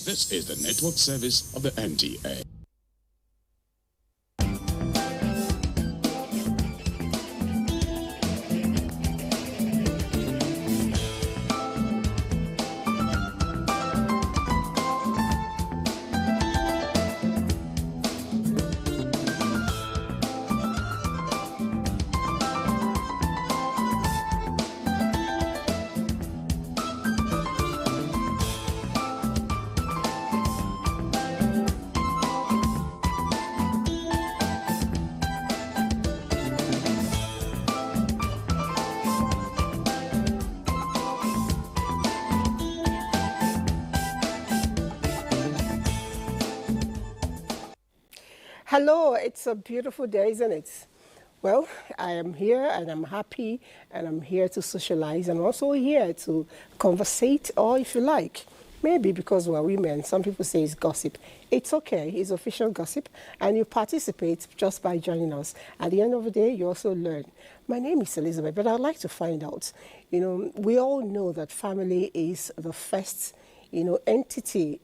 This is the network service of the NTA. Hello, it's a beautiful day, isn't it? Well, I am here and I'm happy and I'm here to socialize and also here to conversate, or if you like, maybe because we're women, some people say it's gossip. It's okay, it's official gossip, and you participate just by joining us. At the end of the day, you also learn. My name is Elizabeth, but I'd like to find out, we all know that family is the first, entity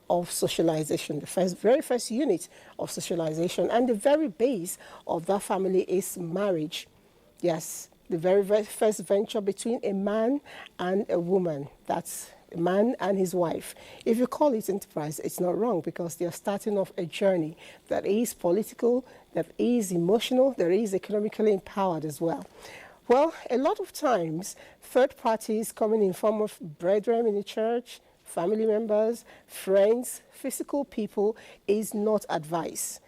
of socialization, the very first unit of socialization, and the very base of that family is marriage. Yes, the very first venture between a man and a woman. That's a man and his wife. If you call it enterprise, it's not wrong, because they're starting off a journey that is political, that is emotional, that is economically empowered as well. Well, a lot of times, third parties coming in form of brethren in the church, family members, friends, physical people is not advised.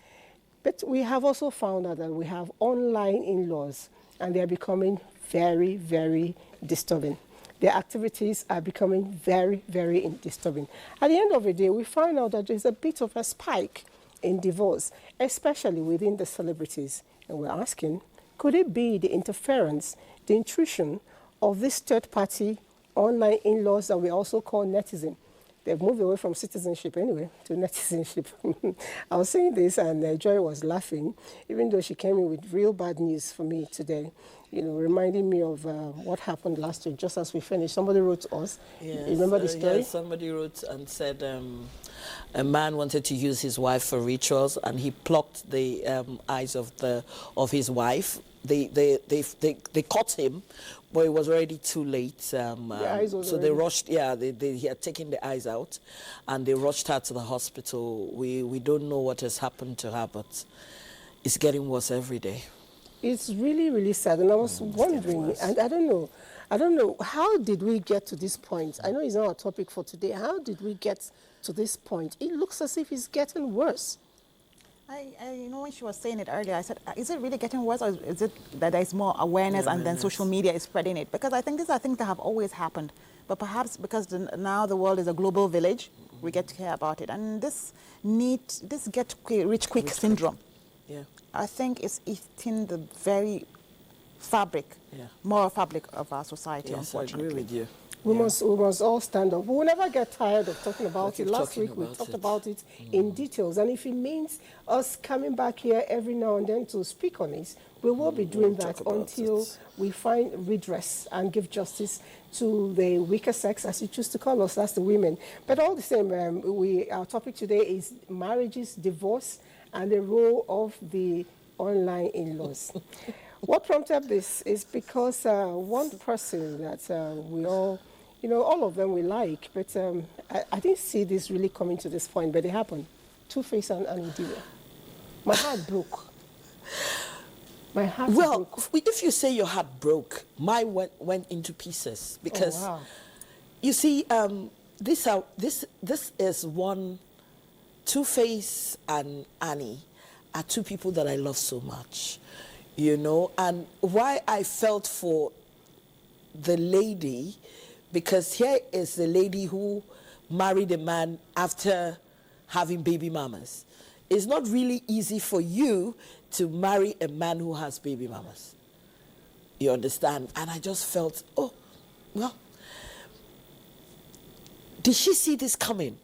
But we have also found out that we have online in-laws, and they are becoming very, very disturbing. Their activities are becoming very, very disturbing. At the end of the day, we find out that there's a bit of a spike in divorce, especially within the celebrities. And we're asking, could it be the interference, the intrusion of this third party online in-laws that we also call netizens? They've moved away from citizenship anyway to netizenship. I was saying this and Joy was laughing, even though she came in with real bad news for me today, reminding me of what happened last week, just as we finished. Somebody wrote to us. Yes, you remember the story? Yes, somebody wrote and said a man wanted to use his wife for rituals, and he plucked the eyes of his wife. They caught him, but it was already too late. So they rushed. Yeah, they had taken the eyes out, and they rushed her to the hospital. We don't know what has happened to her, but it's getting worse every day. It's really, really sad, and I was wondering, and I don't know, how did we get to this point? I know it's not our topic for today. How did we get to this point? It looks as if it's getting worse. When she was saying it earlier, I said, is it really getting worse, or is it that there's more awareness and then social media is spreading it? Because I think these are things that have always happened, but perhaps because now the world is a global village, we get to hear about it. And this get rich quick syndrome, I think it's eating the very moral fabric of our society, unfortunately. I agree with you. We must all stand up. We will never get tired of talking about it. Last week we talked about it in details. And if it means us coming back here every now and then to speak on it, we will be doing that until we find redress and give justice to the weaker sex, as you choose to call us, that's the women. But all the same, our topic today is marriages, divorce, and the role of the online in-laws. What prompted this is because one person that we all, all of them we like, but I didn't see this really coming to this point, but it happened. Two-Face and Udiwe. My heart broke. My heart broke. Well, if you say your heart broke, mine went into pieces because, you see, this is one. Two-Face and Annie are two people that I love so much. And why I felt for the lady, because here is the lady who married a man after having baby mamas. It's not really easy for you to marry a man who has baby mamas. You understand? And I just felt, did she see this coming?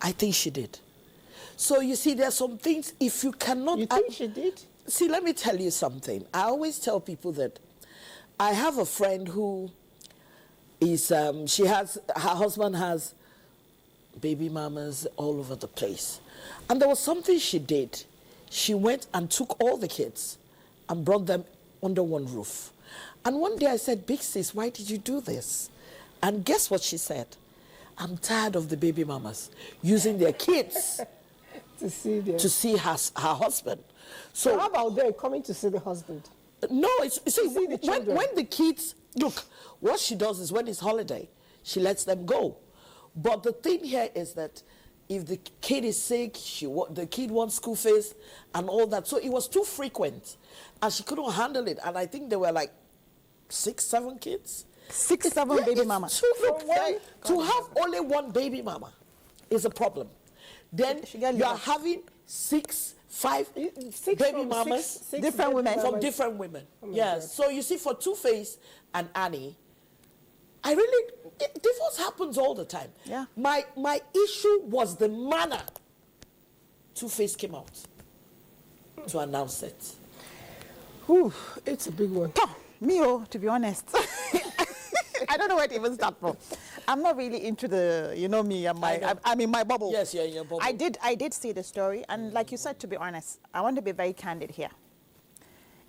I think she did. So you see, there are some things, if you cannot... You think she did? See, let me tell you something. I always tell people that I have a friend who is, her husband has baby mamas all over the place. And there was something she did. She went and took all the kids and brought them under one roof. And one day I said, Big sis, why did you do this? And guess what she said? I'm tired of the baby mamas using their kids to see her husband. So how about them coming to see the husband? No, it's see, the when the kids, look, what she does is when it's holiday, she lets them go. But the thing here is that if the kid is sick, the kid wants school fees and all that. So it was too frequent and she couldn't handle it. And I think there were like 6, 7 kids. 6, 7 baby mamas. To have only one baby mama is a problem. Then you are having 6, 5 baby mamas, different women. From different women. Oh Yes. So you see, for Two-Face and Annie, divorce happens all the time. Yeah. My issue was the manner Two-Face came out to announce it. Whew, it's a big one. To be honest, I don't know where to even start from. I'm not really into the, me and I'm in my bubble. Yes, you're in your bubble. I did see the story, and like you said, to be honest, I want to be very candid here.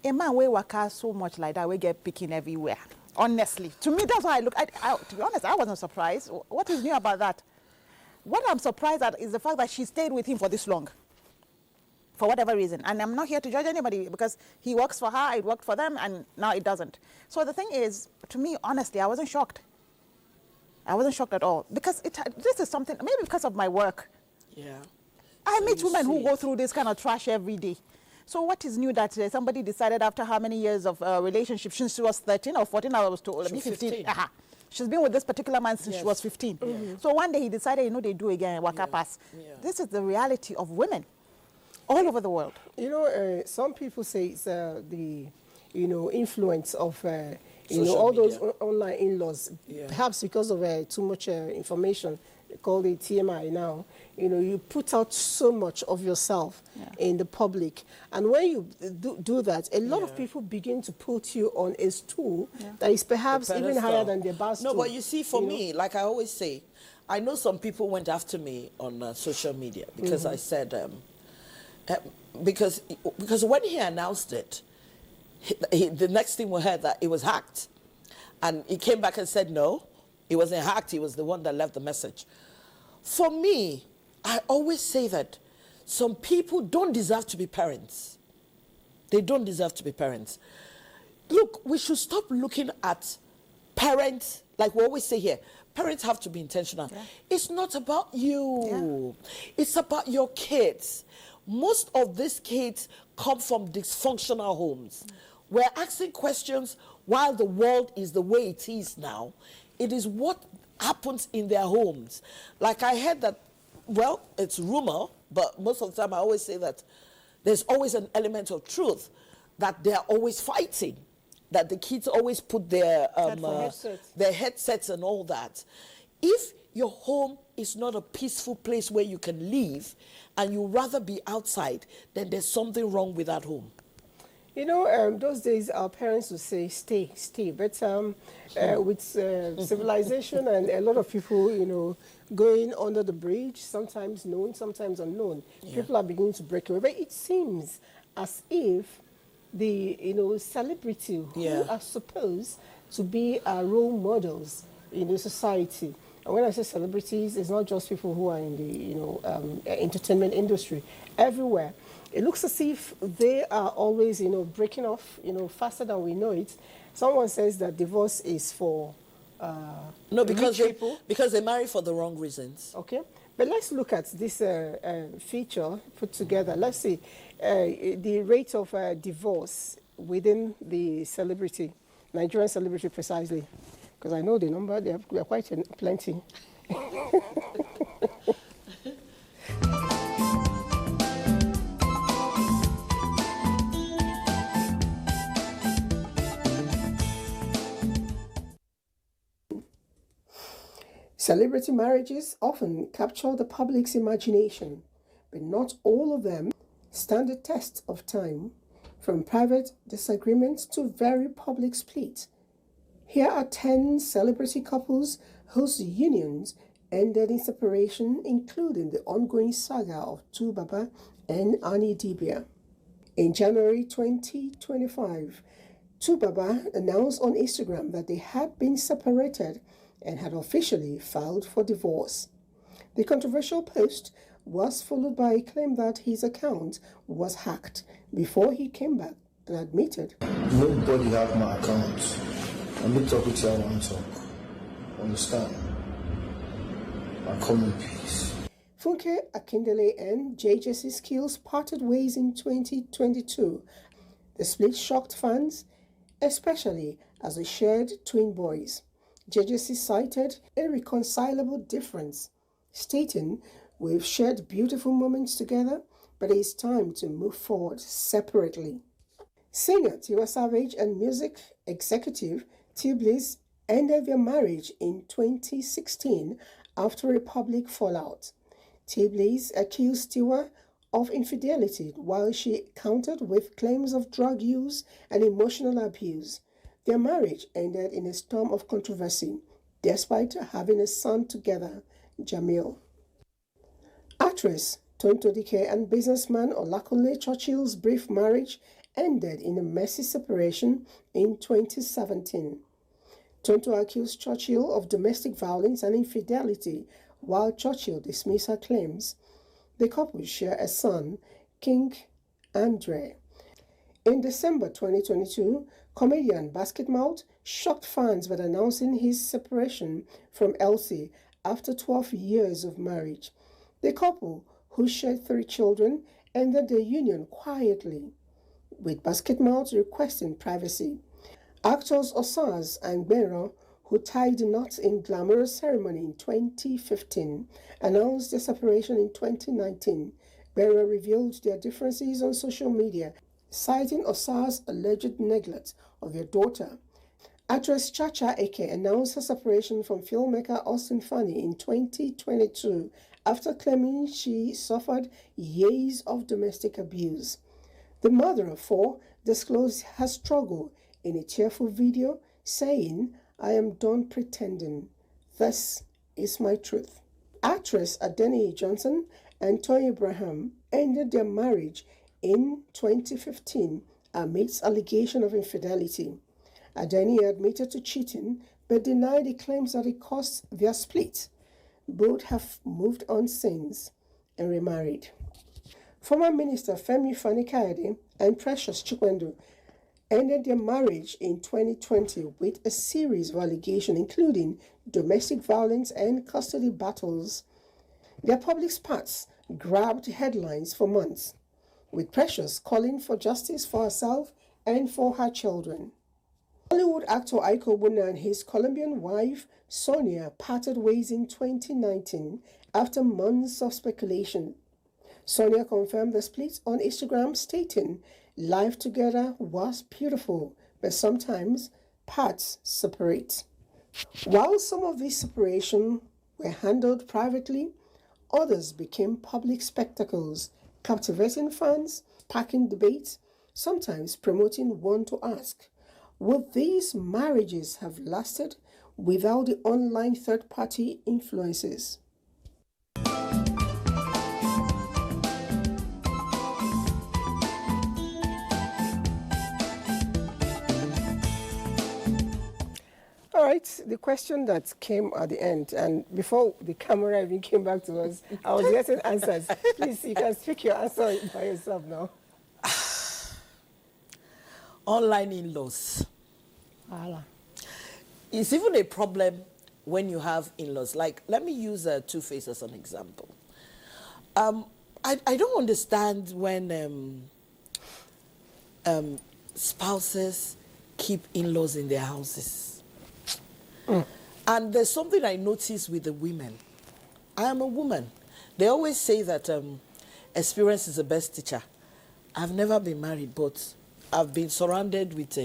A man we work so much like that, we get picking everywhere. Honestly, to me, that's why I look. To be honest, I wasn't surprised. What is new about that? What I'm surprised at is the fact that she stayed with him for this long. For whatever reason. And I'm not here to judge anybody because he works for her, it worked for them, and now it doesn't. So the thing is, to me, honestly, I wasn't shocked. I wasn't shocked at all. Because this is something, maybe because of my work. Yeah. I meet women who go through this kind of trash every day. So what is new that somebody decided after how many years of relationship, since she was 13 or 14, I was told, maybe 15. She's been with this particular man since she was 15. Mm-hmm. So one day he decided, they do again, waka pass. Yeah. This is the reality of women all over the world. Some people say it's the, influence of, media. all those online in-laws. Yeah. Perhaps because of too much information, they call it TMI now. You put out so much of yourself in the public. And when you do that, a lot of people begin to put you on a stool that is perhaps even higher than their bar stool. No, but you see, for me, like I always say, I know some people went after me on social media because I said... because when he announced it, the next thing we heard that it was hacked. And he came back and said, no, it wasn't hacked. He was the one that left the message. For me, I always say that some people don't deserve to be parents. They don't deserve to be parents. Look, we should stop looking at parents, like we always say here, parents have to be intentional. Yeah. It's not about you. Yeah. It's about your kids. Most of these kids come from dysfunctional homes. We're asking questions while the world is the way it is now. It is what happens in their homes. Like I heard that, well, it's rumor, but most of the time I always say that there's always an element of truth, that they're always fighting, that the kids always put their headsets and all that. If your home is not a peaceful place where you can live and you rather be outside, then there's something wrong with that home. Those days our parents would say, stay. But with civilization and a lot of people, going under the bridge, sometimes known, sometimes unknown, people are beginning to break away. But it seems as if the, celebrity who are supposed to be our role models in the society. And when I say celebrities, it's not just people who are in the, entertainment industry. Everywhere. It looks as if they are always, breaking off, faster than we know it. Someone says that divorce is for because they marry for the wrong reasons. Okay. But let's look at this feature put together. Let's see the rate of divorce within the celebrity, Nigerian celebrity precisely. Because I know the number, they are quite plenty. Celebrity marriages often capture the public's imagination, but not all of them stand the test of time, from private disagreements to very public split. Here are 10 celebrity couples whose unions ended in separation, including the ongoing saga of Tubaba and Annie Dibia. In January 2025, Tubaba announced on Instagram that they had been separated and had officially filed for divorce. The controversial post was followed by a claim that his account was hacked before he came back and admitted, "Nobody hacked my account. Let me talk with you, I want to talk. Understand? I come in peace." Funke Akindele and JJC Skills parted ways in 2022. The split shocked fans, especially as they shared twin boys. JJC cited a reconcilable difference, stating, "We've shared beautiful moments together, but it's time to move forward separately." Singer Tiwa Savage and music executive T-Bliss ended their marriage in 2016 after a public fallout. T-Bliss accused Tiwa of infidelity while she countered with claims of drug use and emotional abuse. Their marriage ended in a storm of controversy, despite having a son together, Jamil. Actress Tonto Dike and businessman Olakunle Churchill's brief marriage ended in a messy separation in 2017. Tonto accused Churchill of domestic violence and infidelity, while Churchill dismissed her claims. The couple share a son, King Andre. In December 2022, comedian Basketmouth shocked fans by announcing his separation from Elsie after 12 years of marriage. The couple, who shared 3 children, ended their union quietly, with Basketmouth requesting privacy. Actors Osaz and Gbero, who tied knots in glamorous ceremony in 2015, announced their separation in 2019. Gbero revealed their differences on social media, citing Osaz's alleged neglect of their daughter. Actress Chacha Eke announced her separation from filmmaker Austin Funny in 2022 after claiming she suffered years of domestic abuse. The mother of 4 disclosed her struggle in a tearful video, saying, "I am done pretending. This is my truth." Actress Adeni Johnson and Toyin Abraham ended their marriage in 2015 amidst allegation of infidelity. Adeni admitted to cheating but denied the claims that it caused their split. Both have moved on since and remarried. Former Minister Femi Fani-Kayode and Precious Chikwendo ended their marriage in 2020 with a series of allegations including domestic violence and custody battles. Their public spats grabbed headlines for months, with Precious calling for justice for herself and for her children. Hollywood actor Iko Buna and his Colombian wife Sonia parted ways in 2019 after months of speculation. Sonia confirmed the split on Instagram, stating, "Life together was beautiful, but sometimes paths separate." While some of these separations were handled privately, others became public spectacles, captivating fans, sparking debates, sometimes promoting one to ask, would these marriages have lasted without the online third-party influences? All right, the question that came at the end, and before the camera even came back to us, I was getting answers. Please, you can speak your answer by yourself now. Online in-laws. Voila. It's even a problem when you have in-laws. Like, let me use Two-Face as an example. I don't understand when spouses keep in-laws in their houses. And there's something I notice with the women. I am a woman. They always say that experience is the best teacher. I've never been married, but I've been surrounded with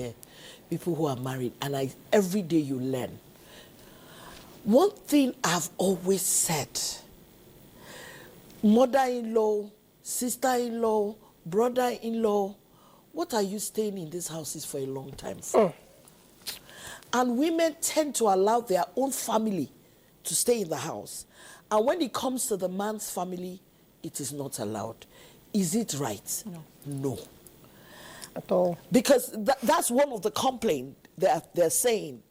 people who are married, and every day you learn. One thing I've always said, mother-in-law, sister-in-law, brother-in-law, what are you staying in these houses for a long time for? And women tend to allow their own family to stay in the house. And when it comes to the man's family, it is not allowed. Is it right? No. No. At all. Because that's one of the complaints that they're saying.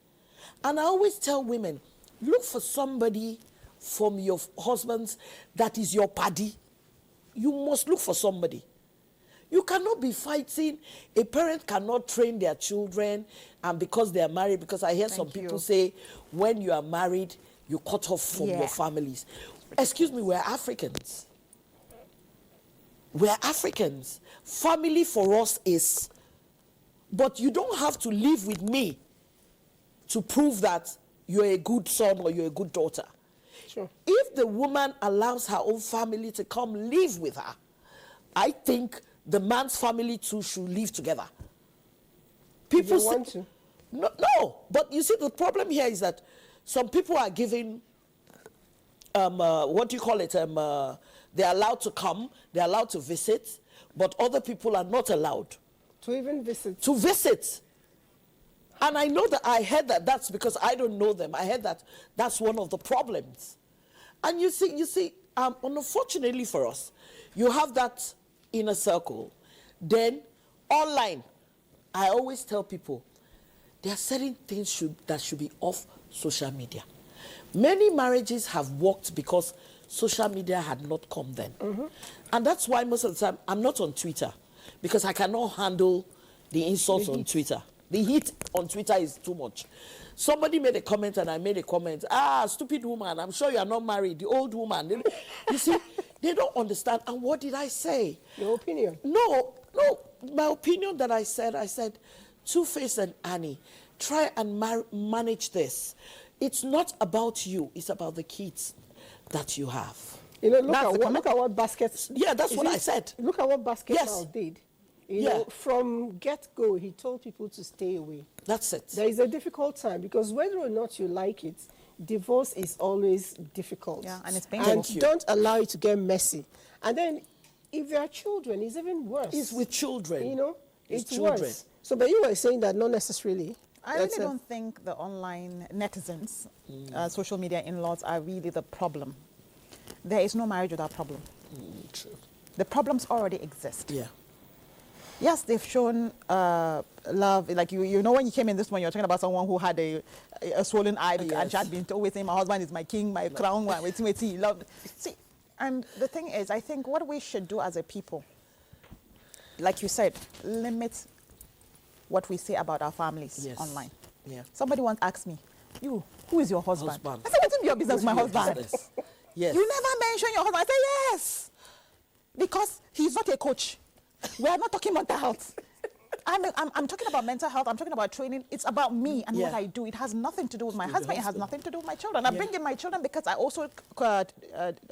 And I always tell women, look for somebody from your husbands that is your paddy. You must look for somebody. You cannot be fighting. A parent cannot train their children, and because they are married, because I hear some people say, when you are married, you cut off from your families. Excuse me, we're Africans. We're Africans. Family for us is, but you don't have to live with me to prove that you're a good son or you're a good daughter. Sure. If the woman allows her own family to come live with her, I think the man's family too should live together. People say, want to. No, but you see, the problem here is that some people are giving, what do you call it? They're allowed to come, they're allowed to visit, but other people are not allowed to even visit. To visit. And I know that I heard that that's because I don't know them. I heard that that's one of the problems. And you see, unfortunately for us, you have that inner circle. Then online, I always tell people, there are certain things that should be off social media. Many marriages have worked because social media had not come then. And that's why most of the time, I'm not on Twitter, because I cannot handle the insults on Twitter. The heat on Twitter is too much. Somebody made a comment and I made a comment. Stupid woman, I'm sure you are not married. The old woman. You see, they don't understand. And what did I say? Your opinion? No. My opinion that I said, Two-Face and Annie, try and manage this. It's not about you. It's about the kids that you have. You know, look at what baskets. Yeah, that's what I said. Look at what Basketball did. You know, from get-go, he told people to stay away. That's it. There is a difficult time because whether or not you like it, divorce is always difficult. Yeah, and it's painful. And don't allow it to get messy. And then, if there are children, it's even worse. It's with children. You know, it's children. worse. So, but you were saying that not necessarily. I really don't think the online netizens, social media in-laws are really the problem. There is no marriage without problem. True. The problems already exist. Yeah. Yes, they've shown love. Like, you know, when you came in this one, you were talking about someone who had a swollen eye, and she had been always saying, my husband is my king, my crown, waiting, love. See, and the thing is, I think what we should do as a people, like you said, limit what we say about our families online. Yeah. Somebody once asked me, who is your husband? I said, what's your business, my husband? Yes. You never mention your husband. I said, yes. Because he's not a coach. We are not talking mental health. I'm talking about mental health. I'm talking about training. It's about me and what I do. It has nothing to do with my husband. It has nothing to do with my children. I bring in my children because I also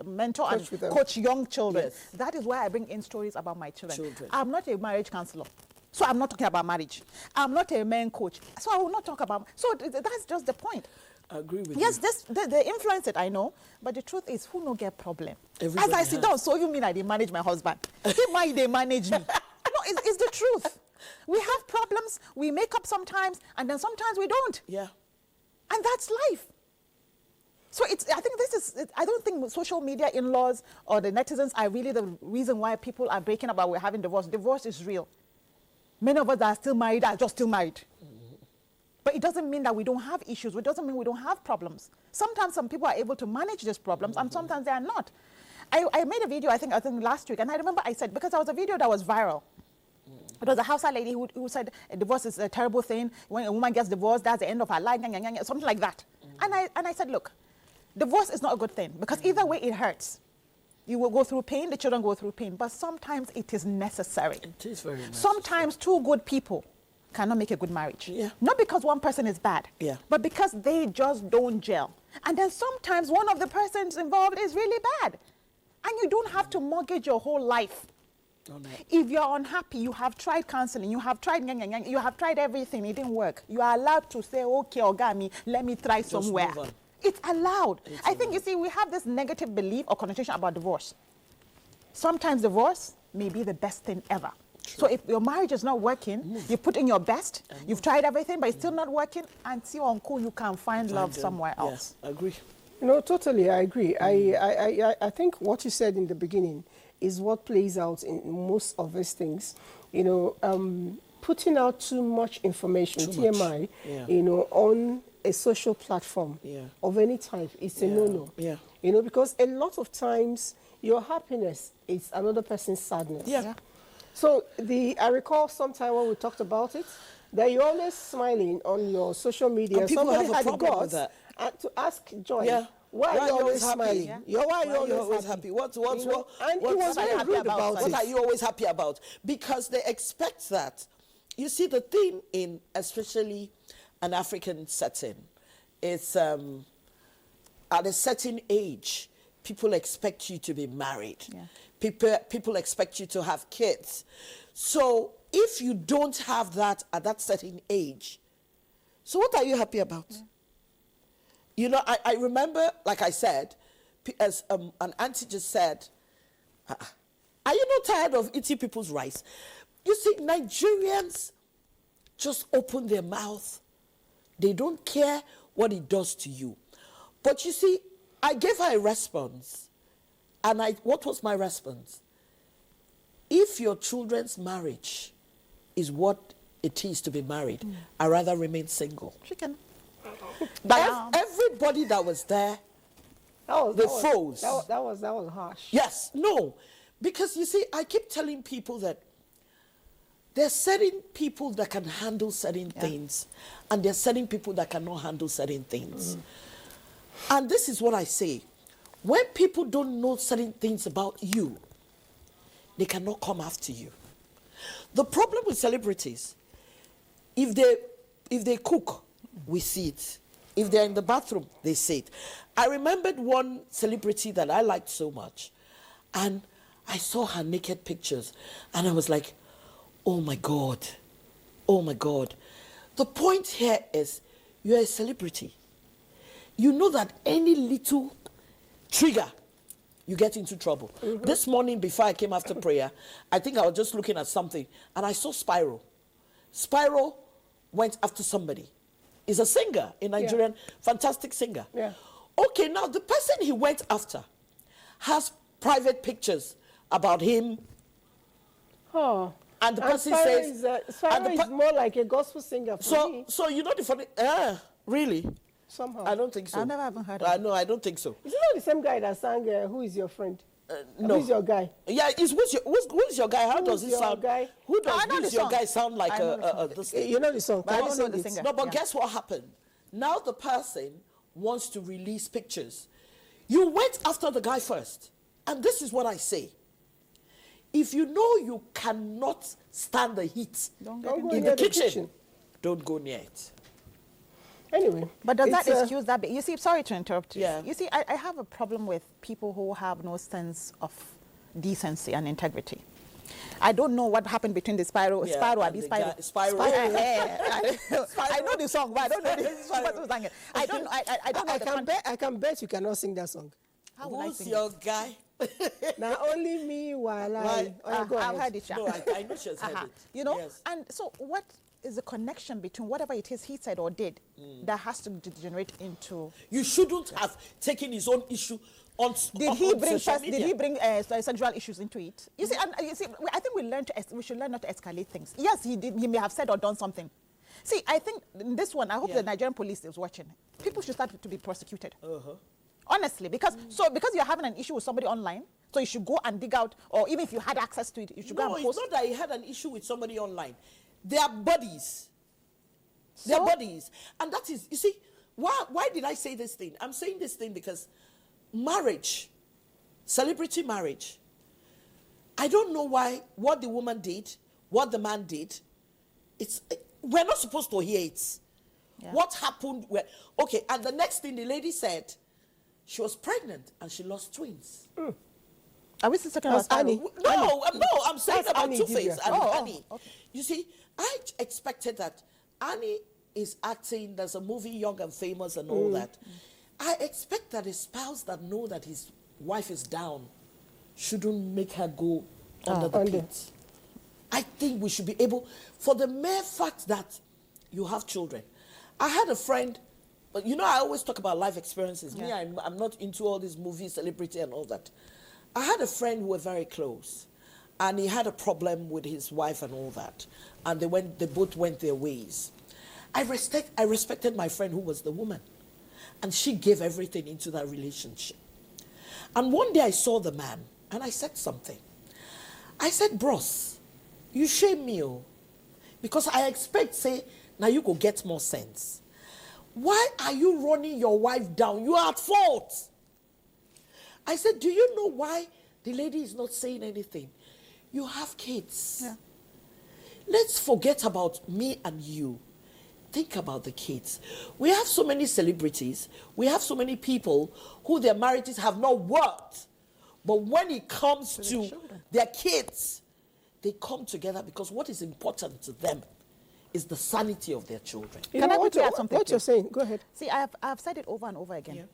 mentor and coach young children. Yes. That is why I bring in stories about my children. I'm not a marriage counselor, so I'm not talking about marriage. I'm not a man coach, so I will not talk about. So that's just the point. I agree with you. Yes, they influence it, I know. But the truth is, who no get problem? Everybody As I sit down, so you mean I didn't manage my husband? Why they manage me? No, it's the truth. We have problems, we make up sometimes, and then sometimes we don't. Yeah. And that's life. So I don't think social media in-laws or the netizens are really the reason why people are breaking up or we're having divorce. Divorce is real. Many of us that are still married are just still married. But it doesn't mean that we don't have issues. It doesn't mean we don't have problems. Sometimes some people are able to manage these problems, and sometimes they are not. I made a video, I think last week, and I remember I said, because there was a video that was viral. It was a Hausa lady who said a divorce is a terrible thing. When a woman gets divorced, that's the end of her life, something like that. And I said, look, divorce is not a good thing, because either way it hurts. You will go through pain, the children go through pain, but sometimes it is necessary. It is very necessary. Sometimes two good people cannot make a good marriage. Yeah. Not because one person is bad, but because they just don't gel. And then sometimes one of the persons involved is really bad. And you don't have to mortgage your whole life. If you're unhappy, you have tried counseling, you have tried everything, it didn't work. You are allowed to say, okay, Ogami, let me try somewhere. It's allowed. I think, you see, we have this negative belief or connotation about divorce. Sometimes divorce may be the best thing ever. So if your marriage is not working, you put in your best, you've tried everything, but it's still not working, until uncle you can find love somewhere else. Yeah, agree. No, totally, I agree. I think what you said in the beginning is what plays out in most of these things. Putting out too much information, TMI, on a social platform of any type, it's a no-no. Yeah. Because a lot of times your happiness is another person's sadness. Yeah. So I recall sometime when we talked about it, that you're always smiling on your social media. And people Somebody have a had the problem with guts that. to ask Joy, Yeah. why are you always smiling? Yeah. Why are you Why always happy? What And he was very rude about it. What are you always happy about? Because they expect that. You see, the thing in especially an African setting is at a certain age, people expect you to be married. Yeah. People expect you to have kids. So if you don't have that at that certain age, so what are you happy about? Yeah. I remember, like I said, as an auntie just said, are you not tired of eating people's rice? You see, Nigerians just open their mouth. They don't care what it does to you. But you see, I gave her a response. And what was my response? If your children's marriage is what it is to be married, I'd rather remain single. She can. Everybody that was there, froze. That was harsh. Yes, no. Because you see, I keep telling people that there's certain people that can handle certain things, and there's certain people that cannot handle certain things. And this is what I say. When people don't know certain things about you, they cannot come after you. The problem with celebrities, if they cook, we see it. If they're in the bathroom, they see it. I remembered one celebrity that I liked so much, and I saw her naked pictures, and I was like, oh my God, oh my God. The point here is, you're a celebrity. You know that any little trigger, you get into trouble. This morning, before I came after prayer, I think I was just looking at something, and I saw Spyro. Spyro went after somebody. He's a singer in Nigerian, fantastic singer. Yeah. Okay, now the person he went after has private pictures about him. Oh. And the person Spyro says... Spyro is more like a gospel singer for me. So you know the funny... really? Somehow. I don't think so. I've never even heard of it. No, I don't think so. Is it not the same guy that sang Who Is Your Friend? No. Who's your guy? Yeah, who's your guy? How does it sound? Guy? Who does I know who's the your song. guy sound like this thing? You know the song. But I Can don't you know sing the it? singer. No, but Yeah. guess what happened? Now the person wants to release pictures. You went after the guy first. And this is what I say. If you know you cannot stand the heat Don't Don't go in near the kitchen, don't go near it. Anyway. But does that it's, excuse that? You see, sorry to interrupt you. Yeah. You see, I have a problem with people who have no sense of decency and integrity. I don't know what happened between the Spyro, Yeah, Spyro, and Abi the Spyro. guy- Spyro. I know the song, but I don't know the person who sang it. I don't know the context. I can bet you cannot sing that song. How would I Who's sing your guy? Now only me while Right. go I've ahead. heard it, No, I know she's heard it. You know, Yes. and so what is the connection between whatever it is he said or did that has to degenerate into? You shouldn't have taken his own issue on Did he bring social media. Did he bring sexual issues into it? You see, and you see, I think we should learn not to escalate things. Yes, he did. He may have said or done something. See, I think in this one, I hope the Nigerian police is watching. People should start to be prosecuted. Honestly, because you're having an issue with somebody online, so you should go and dig out, or even if you had access to it, you should go No, and it's post. not that he had an issue with somebody online. They are buddies. They are buddies. And that is, you see, why did I say this thing? I'm saying this thing because marriage, celebrity marriage, I don't know what the woman did, what the man did. We're not supposed to hear it. Yeah. What happened? Okay, and the next thing the lady said, she was pregnant and she lost twins. Are we still talking about Annie. No, I'm saying That's about Annie Two-Face Divya. and Oh, Annie. okay. You see, I expected that Annie is acting, there's a movie, Young and Famous and all that. I expect that a spouse that know that his wife is down shouldn't make her go under the pit. I think we should be able, for the mere fact that you have children. I had a friend But you know, I always talk about life experiences. Me, I'm not into all these movies, celebrity and all that. I had a friend who were very close, and he had a problem with his wife and all that. And they both went their ways. I respected my friend who was the woman. And she gave everything into that relationship. And one day I saw the man, and I said something. I said, bros, you shame me, oh. Because I expect, say, now you go get more sense. Why are you running your wife down? You are at fault. I said, do you know why the lady is not saying anything? You have kids. Yeah. Let's forget about me and you. Think about the kids. We have so many celebrities. We have so many people who their marriages have not worked. But when it comes to their kids, they come together because what is important to them is the sanity of their children. Can I quickly add something? What you're saying? Go ahead. See, I've said it over and over again.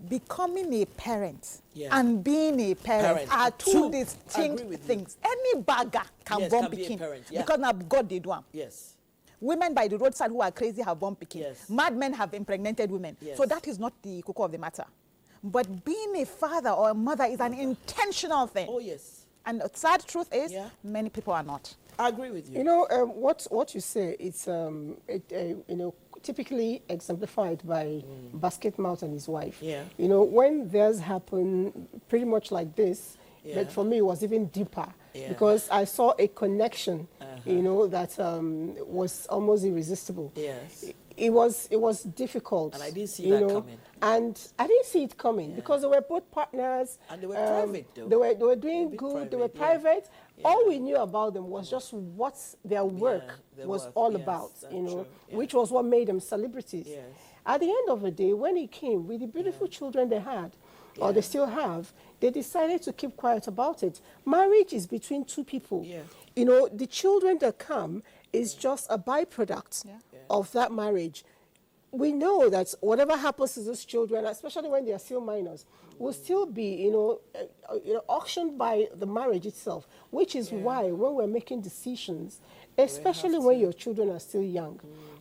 Becoming a parent and being a parent are two distinct things. Any bagger can born pikin because now God did one. Yes. Women by the roadside who are crazy have born pikin. Yes. Mad men have impregnated women. Yes. So that is not the cocoa of the matter. But being a father or a mother is an intentional thing. Oh, yes. And the sad truth is, many people are not. I agree with you. You know, what you say, it's you know, typically exemplified by Basket Mouth and his wife. Yeah. You know, when theirs happen pretty much like this, but for me it was even deeper because I saw a connection, you know, that was almost irresistible. Yes. It was difficult. And I didn't see that coming. And I didn't see it coming because they were both partners. And they were private, though. They were doing good. Private, they were private. All we knew about them was just what their work was all about, you know, which was what made them celebrities. Yes. At the end of the day, when he came with the beautiful children they had, or they still have, they decided to keep quiet about it. Marriage is between two people. Yeah. You know, the children that come is just a byproduct of that marriage. We know that whatever happens to those children, especially when they are still minors, will still be, you know, auctioned by the marriage itself, which is why when we're making decisions, especially when your children are still young,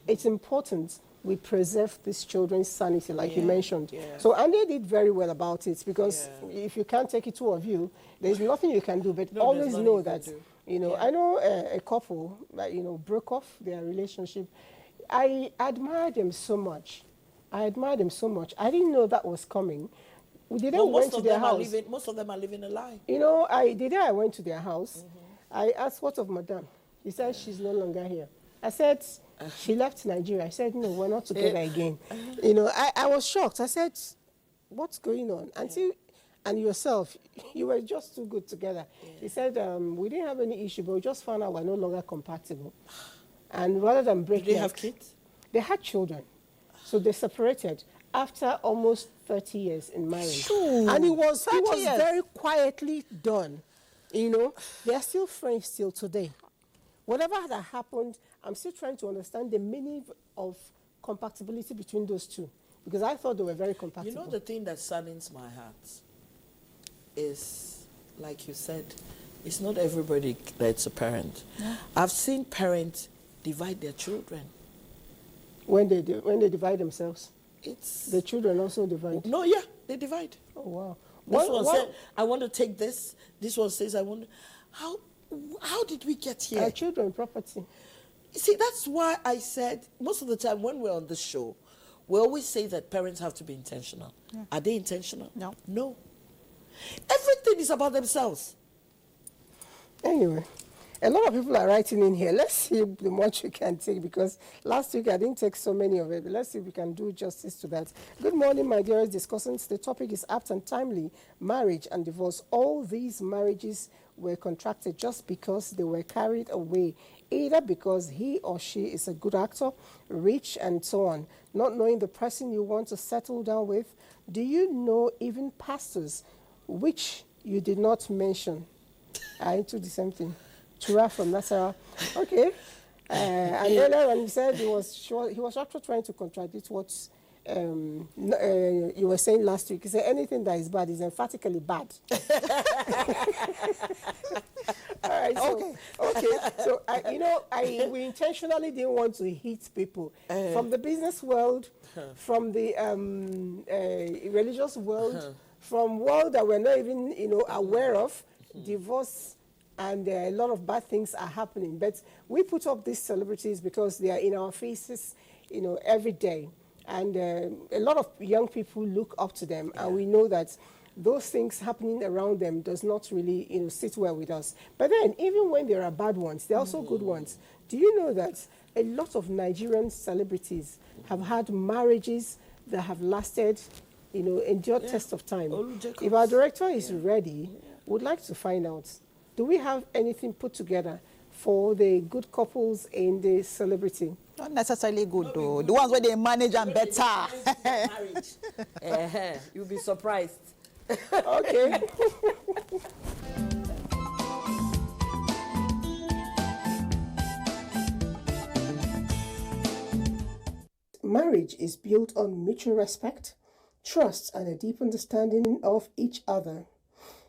it's important we preserve these children's sanity, like you mentioned. So Andy did very well about it because if you can't take it, two of you, there's nothing you can do, but always know that, you know, I know a couple that, you know, broke off their relationship. I admired them so much. I didn't know that was coming. We didn't went to their house. Most of them are living a lie. You know, the day I went to their house, I asked, what of Madame? He said, she's no longer here. I said, she left Nigeria. I said, no, we're not together again. You know, I was shocked. I said, what's going on? And yourself, you were just too good together. He said, we didn't have any issue, but we just found out we're no longer compatible. And rather than breaking Did they have kids? They had children. So they separated after almost 30 years in marriage. And it was very quietly done. You know, they are still friends till today. Whatever that happened, I'm still trying to understand the meaning of compatibility between those two. Because I thought they were very compatible. You know, the thing that saddens my heart is, like you said, it's not everybody that's a parent. I've seen parents divide their children. When they divide themselves, the children also divide. No, they divide. Oh wow! This one said, "I want to take this." This one says, "I want." How did we get here? Our children property. You see, that's why I said most of the time when we're on the show, we always say that parents have to be intentional. Are they intentional? No. Everything is about themselves. Anyway. A lot of people are writing in here. Let's see the much we can take because last week I didn't take so many of it. But let's see if we can do justice to that. Good morning, my dearest discussants. The topic is apt and timely, marriage and divorce. All these marriages were contracted just because they were carried away, either because he or she is a good actor, rich, and so on, not knowing the person you want to settle down with. Do you know even pastors, which you did not mention, are into the same thing? Chura from Nasara. Okay. And earlier when he said he was actually trying to contradict what you were saying last week, you said anything that is bad is emphatically bad. All right, so, okay. So, we intentionally didn't want to hit people from the business world, from the religious world, from world that we're not even, aware of, divorce, and a lot of bad things are happening. But we put up these celebrities because they are in our faces, every day. And a lot of young people look up to them, and we know that those things happening around them does not really, sit well with us. But then, even when there are bad ones, there are also good ones. Do you know that a lot of Nigerian celebrities have had marriages that have lasted, endured test of time? If our director is ready, would like to find out, do we have anything put together for the good couples in the celebrity? Not necessarily good, though. The ones where they manage and better. You'll be surprised. Okay. Marriage is built on mutual respect, trust, and a deep understanding of each other.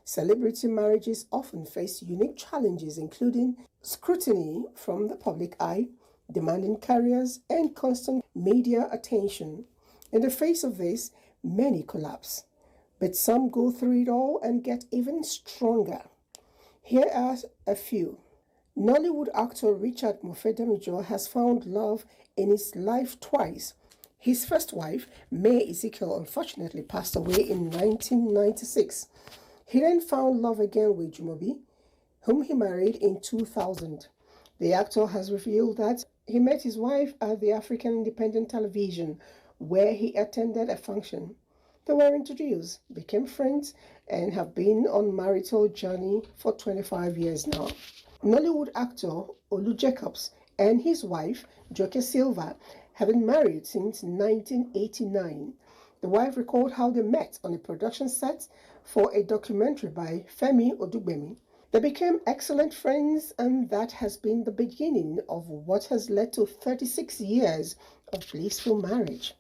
Celebrity marriages often face unique challenges, including scrutiny from the public eye, demanding careers, and constant media attention. In the face of this, many collapse, but some go through it all and get even stronger. Here are a few. Nollywood actor Richard Mofedamijo has found love in his life twice. His first wife, May Ezekiel, unfortunately passed away in 1996. He then found love again with Jumobi, whom he married in 2000. The actor has revealed that he met his wife at the African Independent Television, where he attended a function. They were introduced, became friends, and have been on marital journey for 25 years now. Nollywood actor Olu Jacobs and his wife, Joke Silva, have been married since 1989. The wife recalled how they met on a production set for a documentary by Femi Odugbemi. They became excellent friends, and that has been the beginning of what has led to 36 years of blissful marriage.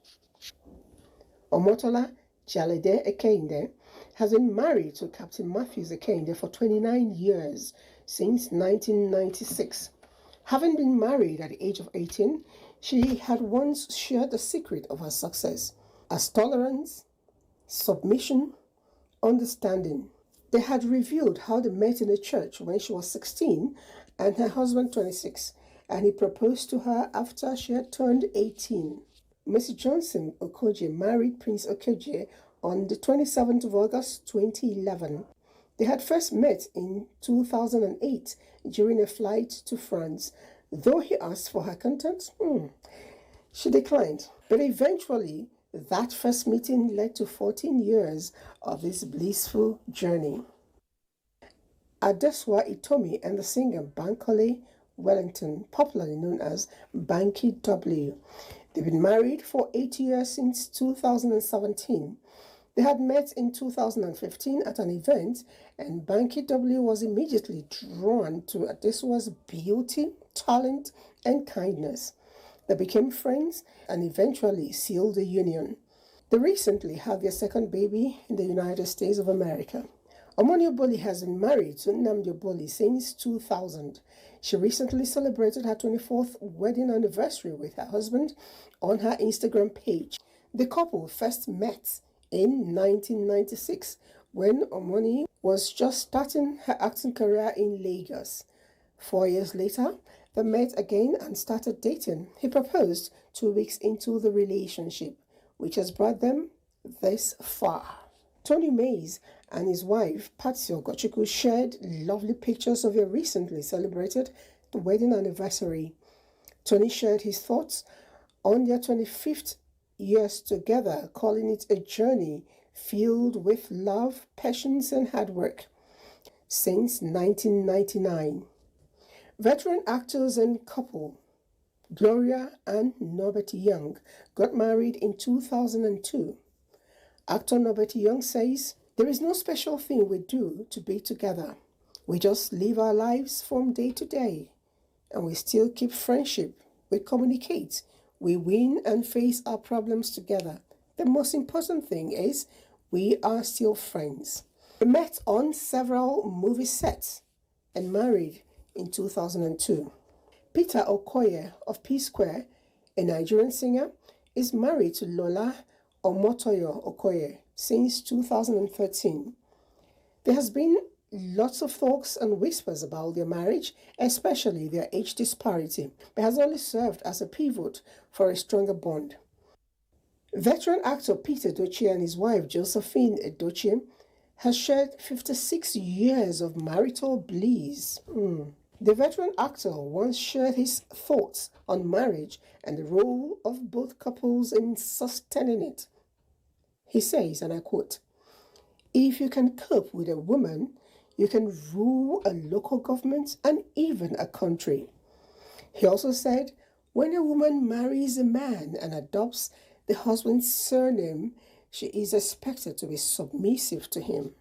Omotola Jalede Ekende has been married to Captain Matthews Ekende for 29 years, since 1996. Having been married at the age of 18, she had once shared the secret of her success as tolerance, submission, understanding. They had revealed how they met in a church when she was 16 and her husband 26, and he proposed to her after she had turned 18. Mrs. Johnson Okoje married Prince Okoje on the 27th of August 2011. They had first met in 2008 during a flight to France. Though he asked for her contact, she declined. But eventually, that first meeting led to 14 years of this blissful journey. Adeswa Itomi and the singer Bankole Wellington, popularly known as Banky W. They've been married for 8 years since 2017. They had met in 2015 at an event, and Banky W was immediately drawn to Adeswa's beauty, talent, and kindness. They became friends and eventually sealed a union. They recently had their second baby in the United States of America. Omoni Oboli has been married to Nnamdi Oboli since 2000. She recently celebrated her 24th wedding anniversary with her husband on her Instagram page. The couple first met in 1996 when Omoni was just starting her acting career in Lagos. 4 years later, they met again and started dating. He proposed 2 weeks into the relationship, which has brought them this far. Tony Mays and his wife, Patsy Ogochukwu, shared lovely pictures of their recently celebrated wedding anniversary. Tony shared his thoughts on their 25th years together, calling it a journey filled with love, patience, and hard work since 1999. Veteran actors and couple Gloria and Norbert Young got married in 2002. Actor Norbert Young says, "There is no special thing we do to be together. We just live our lives from day to day, and we still keep friendship. We communicate. We win and face our problems together. The most important thing is we are still friends. We met on several movie sets and married in 2002. Peter Okoye of P-Square, a Nigerian singer, is married to Lola Omotoyo Okoye since 2013. There has been lots of talks and whispers about their marriage, especially their age disparity, but has only served as a pivot for a stronger bond. Veteran actor Peter Edochie and his wife Josephine Edochie has shared 56 years of marital bliss. The veteran actor once shared his thoughts on marriage and the role of both couples in sustaining it. He says, and I quote, "If you can cope with a woman, you can rule a local government and even a country." He also said, when a woman marries a man and adopts the husband's surname, she is expected to be submissive to him.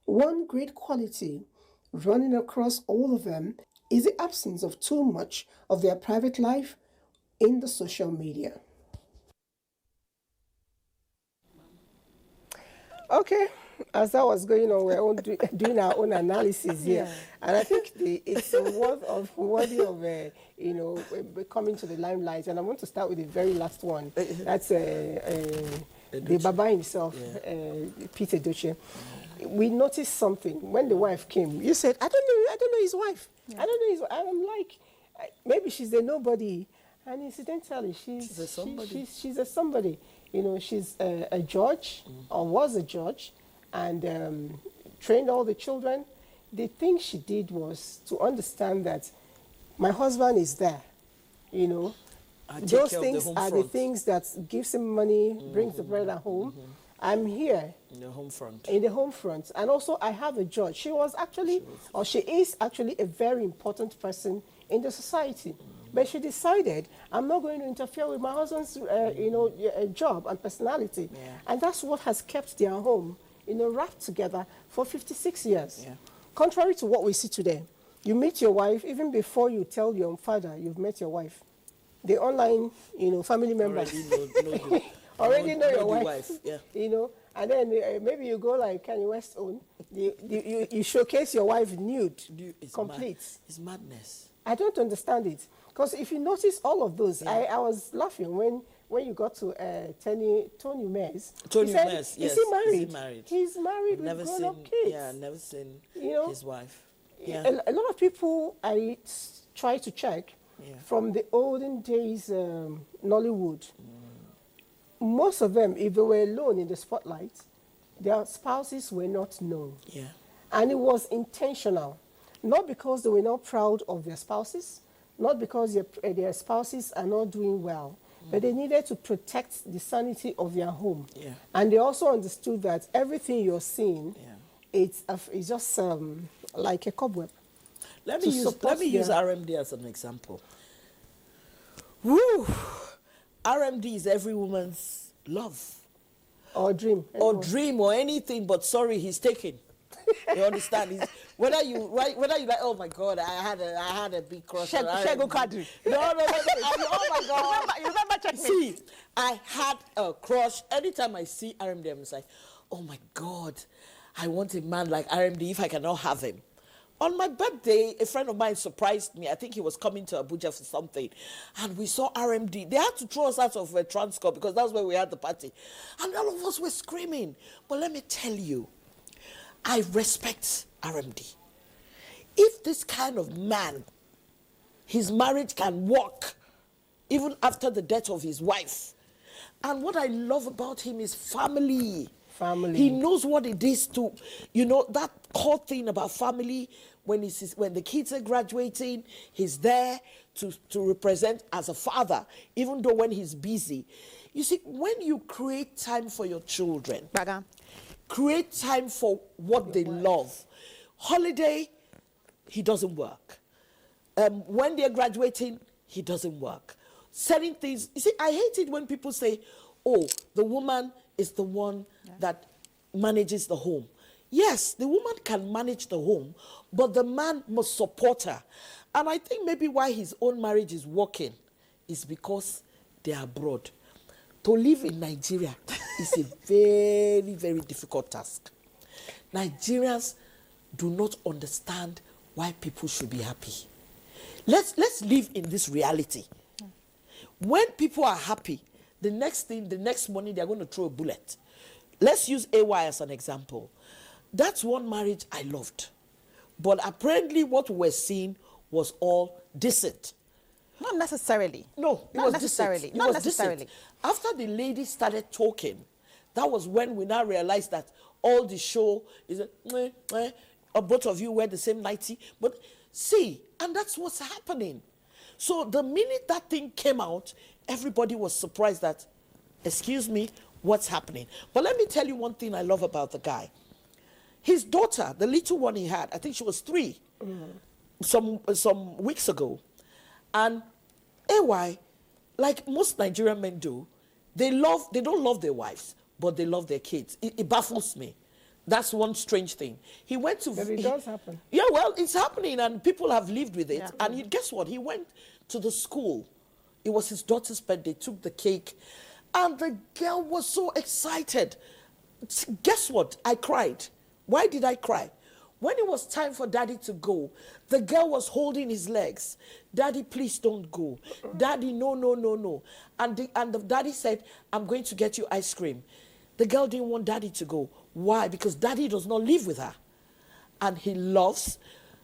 One great quality running across all of them is the absence of too much of their private life in the social media. Okay, as that was going on, we're doing our own analysis here, and I think it's worthy of coming to the limelight. And I want to start with the very last one. That's the Baba himself, Peter Edochie. We noticed something when the wife came. You said, I don't know his wife. Yeah. I don't know his wife. And I'm like, maybe she's a nobody. And incidentally, she's a somebody. She's a somebody. She's a judge, or was a judge, and trained all the children. The thing she did was to understand that my husband is there. Those things are the things that gives him money, brings the bread at home. I'm here in the home front. And also I have a judge. She is actually a very important person in the society. But she decided, I'm not going to interfere with my husband's job and personality. Yeah. And that's what has kept their home wrapped together for 56 years. Yeah. Contrary to what we see today, you meet your wife even before you tell your father you've met your wife. The online family members already know your wife. Yeah. And then maybe you go like Kanye West own. You showcase your wife nude, complete. It's madness. I don't understand it. Because if you notice all of those, I was laughing when you got to Tony Mears. Tony Mears, yes. Is he married? Is he married? He's married with grown-up kids. Yeah, never seen his wife. Yeah. A lot of people I try to check from the olden days Nollywood. Most of them, if they were alone in the spotlight, their spouses were not known. Yeah. And it was intentional. Not because they were not proud of their spouses, not because their spouses are not doing well, but they needed to protect the sanity of their home. Yeah. And they also understood that everything you're seeing, it's just like a cobweb. Let me use RMD as an example. Woo! RMD is every woman's love. Or dream. Or dream or anything, but sorry, he's taken. You understand? Whether you like, oh my God, I had a big crush on Shego Kadri. No. Oh my God. You remember Checkmate? See, I had a crush. Anytime I see RMD, I'm like, oh my God, I want a man like RMD if I cannot have him. On my birthday, a friend of mine surprised me. I think he was coming to Abuja for something. And we saw RMD. They had to throw us out of Transcorp because that's where we had the party. And all of us were screaming. But let me tell you, I respect RMD. If this kind of man, his marriage can work even after the death of his wife. And what I love about him is family. He knows what it is to, that core thing about family. When the kids are graduating, he's there to represent as a father, even though when he's busy. You see, when you create time for your children, create time for what they love. Holiday, he doesn't work. When they're graduating, he doesn't work. Setting things, you see, I hate it when people say, oh, the woman is the one that manages the home. Yes, the woman can manage the home, but the man must support her. And I think maybe why his own marriage is working is because they are abroad. To live in Nigeria is a very, very difficult task. Nigerians do not understand why people should be happy. Let's live in this reality. When people are happy, the next morning they're going to throw a bullet. Let's use AY as an example. That's one marriage I loved. But apparently what we're seeing was all deceit. Not necessarily. No, it not was necessarily. deceit. Not was necessarily. deceit. After the lady started talking, that was when we now realized that all the show is both of you wear the same nightie. But see, and that's what's happening. So the minute that thing came out, everybody was surprised that, excuse me, what's happening? But let me tell you one thing I love about the guy. His daughter, the little one he had, I think she was 3, some weeks ago. And AY, like most Nigerian men do, they don't love their wives, but they love their kids. It baffles me. That's one strange thing. He went to... But it does happen. Yeah, well, it's happening and people have lived with it. Yeah. And guess what? He went to the school. It was his daughter's birthday, took the cake. And the girl was so excited. Guess what? I cried. Why did I cry? When it was time for daddy to go, the girl was holding his legs. Daddy, please don't go. Daddy, no, no, no, no. And the daddy said, I'm going to get you ice cream. The girl didn't want daddy to go. Why? Because daddy does not live with her. And he loves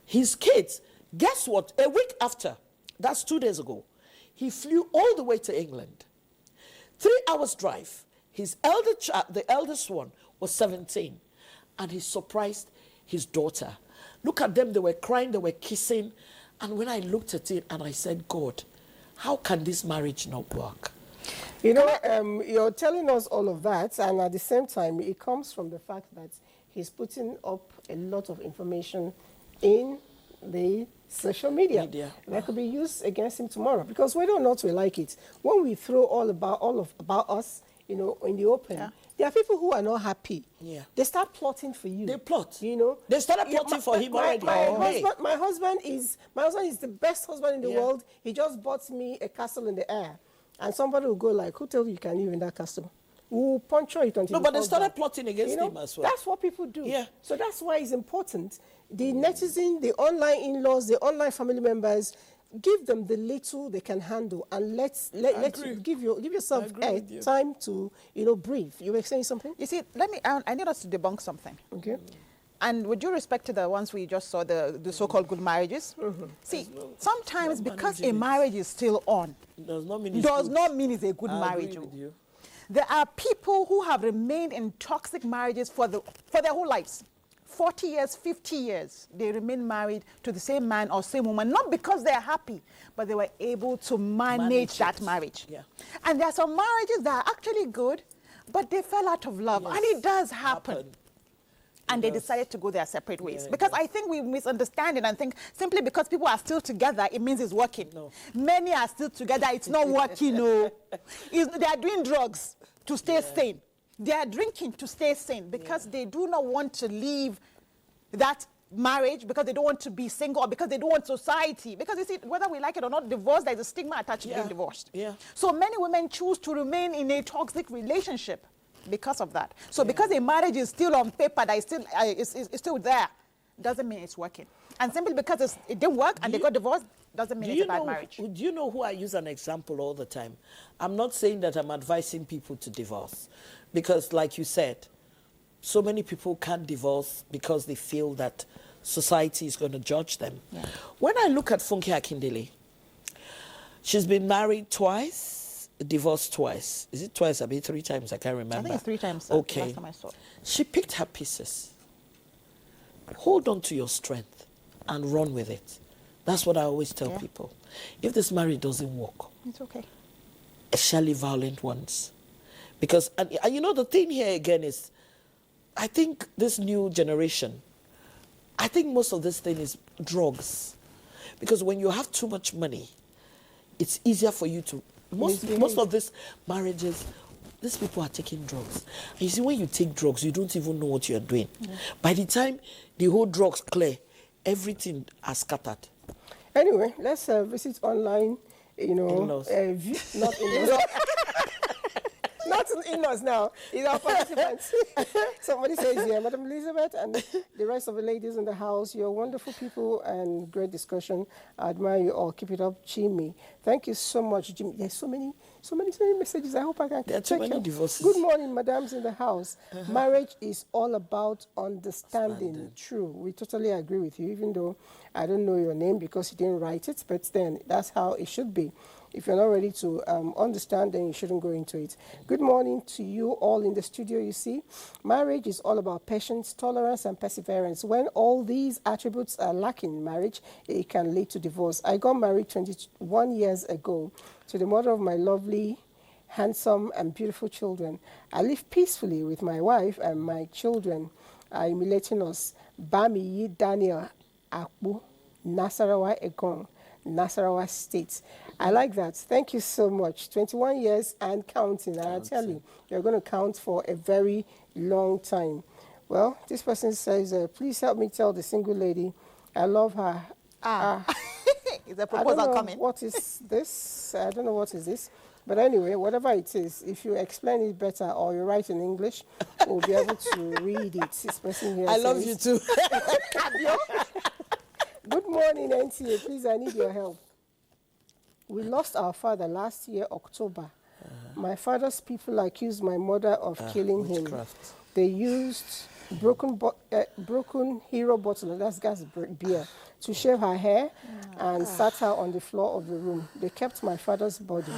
his kids. Guess what? A week after, that's 2 days ago, he flew all the way to England. 3 hours drive. His elder child, the eldest one, was 17. And he surprised his daughter. Look at them. They were crying. They were kissing. And when I looked at it and I said, God, how can this marriage not work? You know, you're telling us all of that, and at the same time, it comes from the fact that he's putting up a lot of information in the social media. That could be used against him tomorrow, because whether or not we like it, when we throw all about us, you know, in the open, there are people who are not happy. Yeah. They start plotting for you. They plot. You know, they started plotting for him already. My husband is the best husband in the world. He just bought me a castle in the air. And somebody will go like, who told you can live in that castle? We'll puncture it until... No, but they started plotting against him as well. That's what people do. Yeah. So that's why it's important. The netizen, the online in-laws, the online family members, give them the little they can handle, and give yourself time to, you know, breathe. You were saying something? You see, I need us to debunk something. Okay. And with due respect to the ones we just saw, the so-called good marriages, see, sometimes because a marriage is still on, does not mean it's a good marriage. There are people who have remained in toxic marriages for their whole lives. 40 years, 50 years, they remain married to the same man or same woman, not because they're happy, but they were able to manage that marriage. Yeah. And there are some marriages that are actually good, but they fell out of love. Yes. And it does happen. And they decided to go their separate ways. Because I think we misunderstand it and think simply because people are still together, it means it's working. No. Many are still together, it's not working. No. They are doing drugs to stay sane. They are drinking to stay sane because they do not want to leave that marriage, because they don't want to be single, or because they don't want society. Because you see, whether we like it or not, divorce, there's a stigma attached to being divorced. Yeah. So many women choose to remain in a toxic relationship because of that. So because a marriage is still on paper, that is still there, doesn't mean it's working. And simply because it didn't work and they got divorced, doesn't mean it's a bad marriage. Do you know who I use an example all the time? I'm not saying that I'm advising people to divorce, because like you said, so many people can't divorce because they feel that society is going to judge them. Yeah. When I look at Funke Akindele, she's been married twice, divorced twice. Is it twice? I mean 3 times. I can't remember. I think it's 3 times. Okay. Last time I saw it. She picked her pieces. Hold on to your strength and run with it. That's what I always tell people. If this marriage doesn't work, it's okay. Especially violent ones. Because, and you know, the thing here again is, I think this new generation, I think most of this thing is drugs. Because when you have too much money, it's easier for you to, most of these marriages, these people are taking drugs. And you see, when you take drugs, you don't even know what you're doing. Yeah. By the time the whole drugs clear, everything has scattered. Anyway, let's visit online, you know, not in-laws. Not not in-laws now. It's our participants. Somebody says, yeah, Madam Elizabeth and the rest of the ladies in the house, you're wonderful people and great discussion. I admire you all. Keep it up, Jimmy. Thank you so much, Jimmy. There's so many messages. I hope I can There are too many divorces. Good morning, madams in the house. Marriage is all about understanding. True. We totally agree with you, even though I don't know your name because you didn't write it, but then that's how it should be. If you're not ready to understand, then you shouldn't go into it. Good morning to you all in the studio, you see. Marriage is all about patience, tolerance, and perseverance. When all these attributes are lacking in marriage, it can lead to divorce. I got married 21 years ago to the mother of my lovely, handsome, and beautiful children. I live peacefully with my wife, and my children are emulating us. Bamiyi Daniel Akbu, Nasarawa Egon, Nasarawa State. I like that. Thank you so much. 21 years and counting. And I tell you, you're going to count for a very long time. Well, this person says, please help me tell the single lady I love her. Is a proposal coming? What is this? I don't know what is this. But anyway, whatever it is, if you explain it better or you write in English, we'll be able to read it. This person here says, love you too. Good morning, NTA. Please, I need your help. We lost our father last year, October. My father's people accused my mother of killing him. They used broken hero bottle, that's gas beer, to shave her hair and sat her on the floor of the room. They kept my father's body.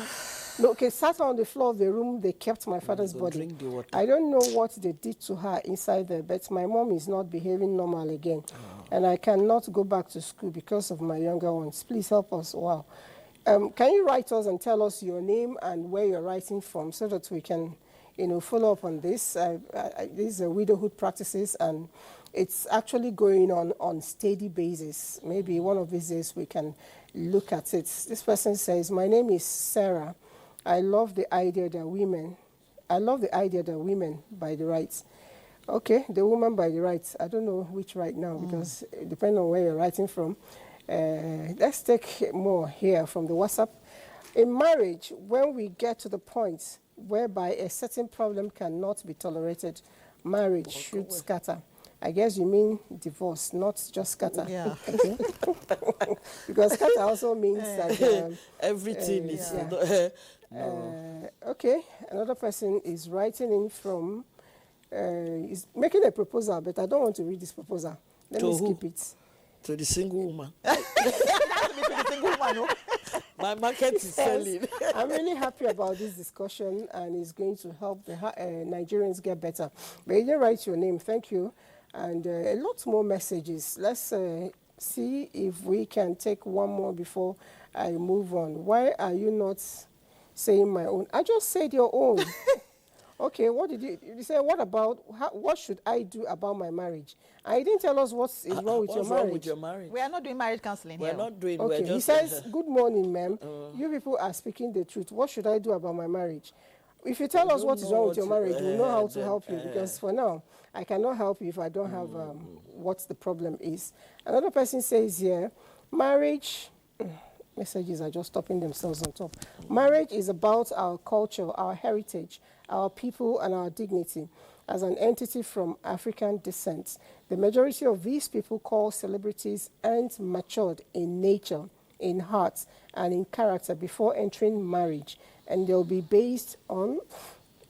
No, okay, sat her on the floor of the room, they kept my father's body. I don't know what they did to her inside there, but my mom is not behaving normal again. And I cannot go back to school because of my younger ones. Please help us. Wow. Can you write us and tell us your name and where you're writing from so that we can, follow up on this? These are widowhood practices, and it's actually going on steady basis. Maybe one of these days we can look at it. This person says, my name is Sarah. I love the idea that women by the rights. Okay, the woman by the rights. I don't know which right now because depending on where you're writing from. Let's take more here from the WhatsApp. In marriage, when we get to the point whereby a certain problem cannot be tolerated, marriage should scatter. I guess you mean divorce, not just scatter. Yeah. Okay. Because scatter also means that everything is. No. Okay, another person is writing in from, is making a proposal, but I don't want to read this proposal. Let me skip it. To the single woman. That has to be to the single woman, no? My market is selling. I'm really happy about this discussion, and it's going to help the Nigerians get better. But you didn't write your name. Thank you. And a lot more messages. Let's see if we can take one more before I move on. Why are you not saying my own? I just said your own. Okay, what did you say? What should I do about my marriage? I didn't tell us what is wrong with your marriage. Wrong with your marriage? We are not doing marriage counseling here. We're not doing. Okay, he says, good morning, ma'am. You people are speaking the truth. What should I do about my marriage? If you tell us what is wrong with your marriage, we'll know how to help you, because for now, I cannot help you if I don't have what the problem is. Another person says here, marriage, messages are just stopping themselves on top. Marriage is about our culture, our heritage, our people, and our dignity. As an entity from African descent, the majority of these people called celebrities aren't matured in nature, in heart, and in character before entering marriage, and they'll be based on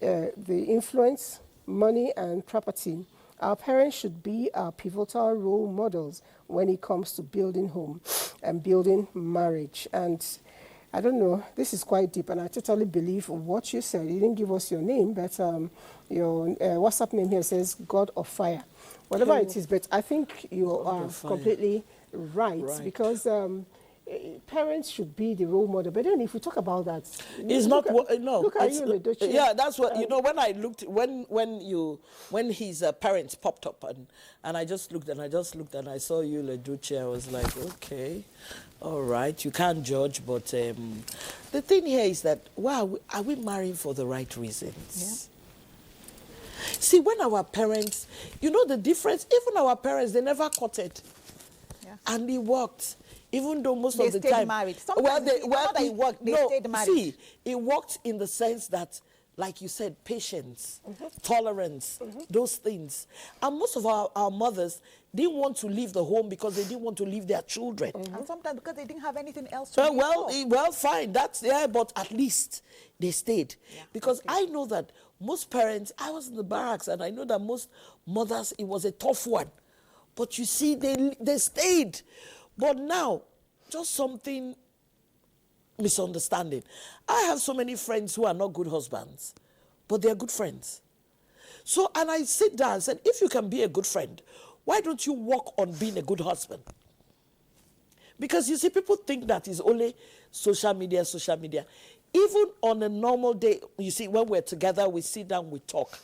the influence, money, and property. Our parents should be our pivotal role models when it comes to building home and building marriage. And I don't know, this is quite deep, and I totally believe what you said. You didn't give us your name, but your WhatsApp name here says God of Fire. Whatever it is, but I think you are completely right. Because parents should be the role model. But then if we talk about that, it's not no. Look at you, Ledoche. Yeah, that's what when I looked when his parents popped up and I just looked and I saw you, Ledoche. I was like, okay, all right, you can't judge, but the thing here is that wow, are we marrying for the right reasons? Yeah. See, when our parents, the difference. Even our parents, they never courted, and it worked. Even though most of the time, married. They stayed married. See, it worked in the sense that like you said, patience, tolerance, those things. And most of our mothers didn't want to leave the home because they didn't want to leave their children. And sometimes because they didn't have anything else to do. Well, fine, that's there, but at least they stayed. Because I know that most parents, I was in the barracks, and I know that most mothers, it was a tough one. But you see, they stayed. But now, just something misunderstanding. I have so many friends who are not good husbands, but they're good friends. So, and I sit down and said, if you can be a good friend, why don't you work on being a good husband? Because you see, people think that it's only social media. Even on a normal day, you see, when we're together, we sit down, we talk.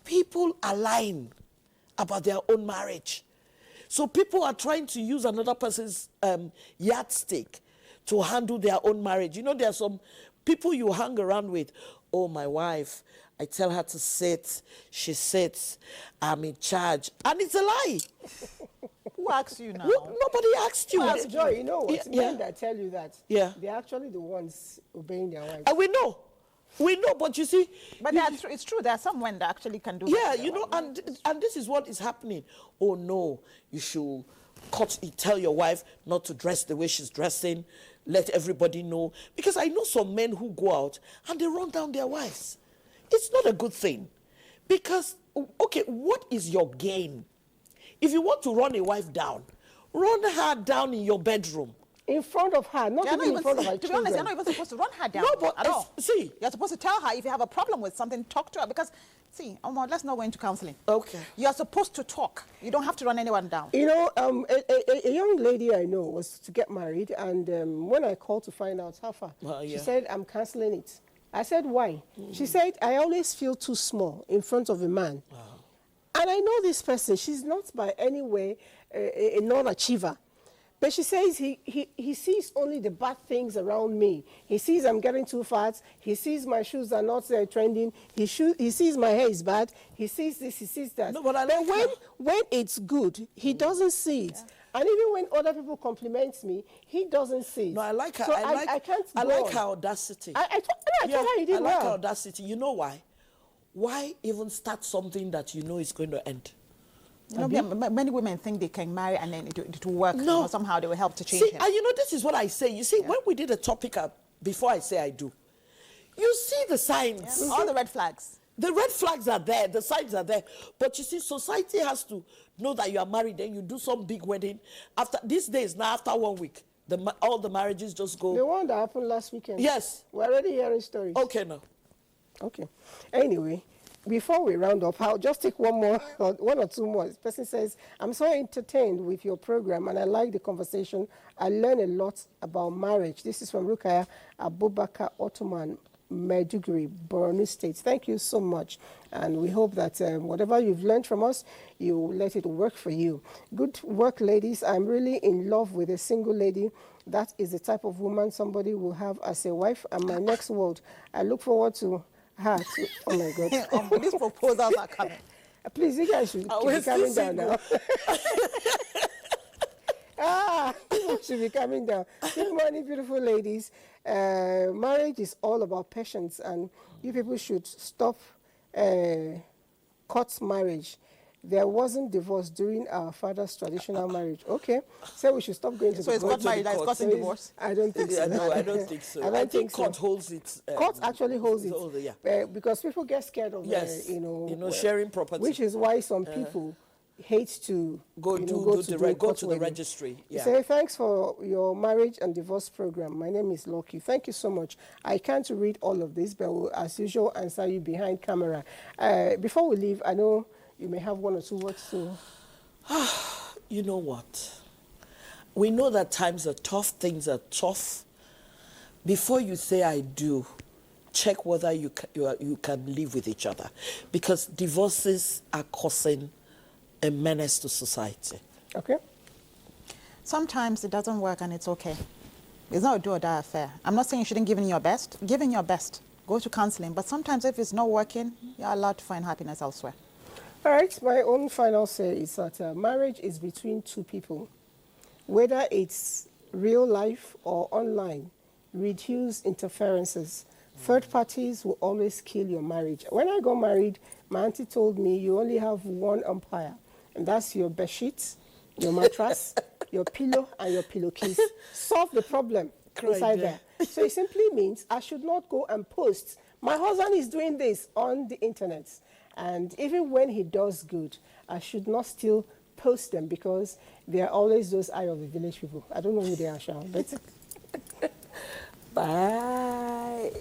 People are lying about their own marriage. So people are trying to use another person's yardstick to handle their own marriage. You know, there are some people you hang around with. Oh, my wife, I tell her to sit, she sits, I'm in charge. And it's a lie. Who asks you now? Nobody asked you. Joy, you know what? Men that tell you that, they're actually the ones obeying their wives. And we know, but you see. But it's true, there are some men that actually can do that. Yeah, you know, and this is what is happening. Oh, no, you should tell your wife not to dress the way she's dressing. Let everybody know. Because I know some men who go out and they run down their wives. It's not a good thing. Because, okay, what is your gain? If you want to run a wife down, run her down in your bedroom. In front of her, not even in front of her children. To be honest, you're not even supposed to run her down. No, but at all. See. You're supposed to tell her if you have a problem with something, talk to her. Because, see, let's not go into counseling. Okay. You're supposed to talk. You don't have to run anyone down. You know, a young lady I know was to get married, and when I called to find out how far, she said, I'm cancelling it. I said, why? She said, I always feel too small in front of a man. Wow. And I know this person. She's not by any way a non-achiever. But she says he sees only the bad things around me. He sees I'm getting too fat. He sees my shoes are not trending. He sees my hair is bad. He sees this, he sees that. No, but when it's good, he doesn't see it. And even when other people compliment me, he doesn't see it. No, I like her. So I like her audacity. I told her you did well. I like her audacity. You know why? Why even start something that you know is going to end? You know, many women think they can marry and then it will work. No. Somehow they will help to change it. And you know, this is what I say. You see, when we did a topic before I say I do, you see the signs. All the red flags. The red flags are there. The signs are there. But you see, society has to know that you are married. Then you do some big wedding. After these days, now after 1 week, all the marriages just go. The one that happened last weekend. Yes. We're already hearing stories. Okay, now. Okay. Anyway, before we round up, I'll just take one or two more. This person says, I'm so entertained with your program and I like the conversation. I learn a lot about marriage. This is from Rukaya Abubakar Ottoman, Maiduguri, Borno State. Thank you so much. And we hope that whatever you've learned from us, you let it work for you. Good work, ladies. I'm really in love with a single lady. That is the type of woman somebody will have as a wife and my next world. I look forward to her. Oh, my God. These proposals are coming. Please, you guys should be coming down now. People should be coming down. Good morning, beautiful ladies. Marriage is all about patience, and you people should stop court marriage. There wasn't divorce during our father's traditional marriage. Okay, so we should stop going to the court. So it's court marriage that is causing divorce? I don't think so. No, I don't think so. I think court holds it. Court actually holds it. Because people get scared of, sharing property. Which is why some people hate to go to the registry. Yeah. Say thanks for your marriage and divorce program. My name is Loki. Thank you so much. I can't read all of this, but will, as usual, answer you behind camera. Before we leave, I know you may have one or two words to. You know what? We know that times are tough, things are tough. Before you say I do, check whether you can live with each other, because divorces are causing a menace to society. Okay. Sometimes it doesn't work and it's okay. It's not a do or die affair. I'm not saying you shouldn't give in your best. Give in your best. Go to counseling. But sometimes if it's not working, you're allowed to find happiness elsewhere. All right. My own final say is that marriage is between two people. Whether it's real life or online, reduce interferences. Third parties will always kill your marriage. When I got married, my auntie told me you only have one umpire, and that's your bed sheets, your mattress, your pillow, and your pillowcase. Solve the problem inside there. So it simply means I should not go and post, my husband is doing this on the internet. And even when he does good, I should not still post them because they are always those eye of the village people. I don't know who they are, Sean, but... Bye.